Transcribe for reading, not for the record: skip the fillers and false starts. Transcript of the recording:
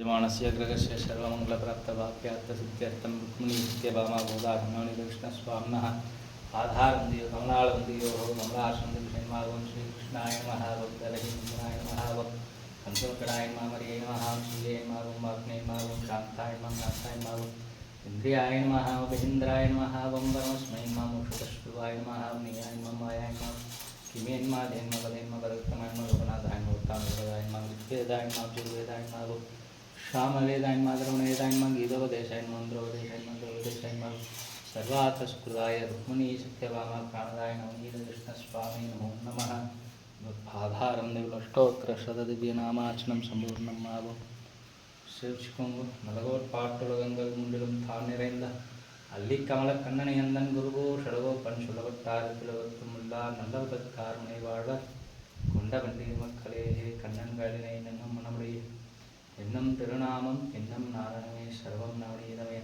यजमानस्य ग्रहस्य सर्वमङ्गलप्राप्तवाप्यार्थसिद्ध्यर्थं रुक्मिणीत्यभामाबोधात्मनिकृष्णस्वामिनः आधारवन्दियो कमलावन्दियोः कमलासन्दिविषन्मागं श्रीकृष्णाय नमः भक्तरहिन्द्राय नमः कंसोकराय नमः मर्यै नमः श्रीये नमः वाग्ने नमः शान्ताय नमः नाथाय नमः इन्द्रियाय नमः महेन्द्राय नमः वं परमस्मै नमः मोक्षतस्वाय नमः नियाय नमः मायाय नमः किमेन नमः देन नमः वदेन नमः भरतमाय नमः लोकनाथाय नमः उत्तानवदाय नमः विद्वेदाय नमः जुर्वेदाय नमः श्यामवेदाय नमः द्रवणवेदाय नमः गीतोपदेशाय नमः मन्त्रोपदेशाय नमः द्रवोपदेशाय नमः सर्वार्थसुकृताय रुक्मिणी सत्यभामा प्राणदाय नमः नीलकृष्णस्वामी नमो नमः आधारं देवलष्टोत्तरशतदिव्यनामार्चनं सम्पूर्णं आगो சேவிச்சுக்கோங்க. நலகோர் பாட்டுலகங்கள் முன்றிலும் தான் நிறைந்த அல்லிக்கமல கண்ணனையந்தன் குருகோ ஷடகோ பண் சொல்லப்பட்டார் பிளவத்துமுல்லா நல்லவதற்காரனை வாழ்வர் கொண்ட வண்டிய மக்களே கண்ணன்களினை நன்னும் மனமுடைய எண்ணம் திருநாமம் எண்ணம் நாரணமே சர்வம் நவநீதமே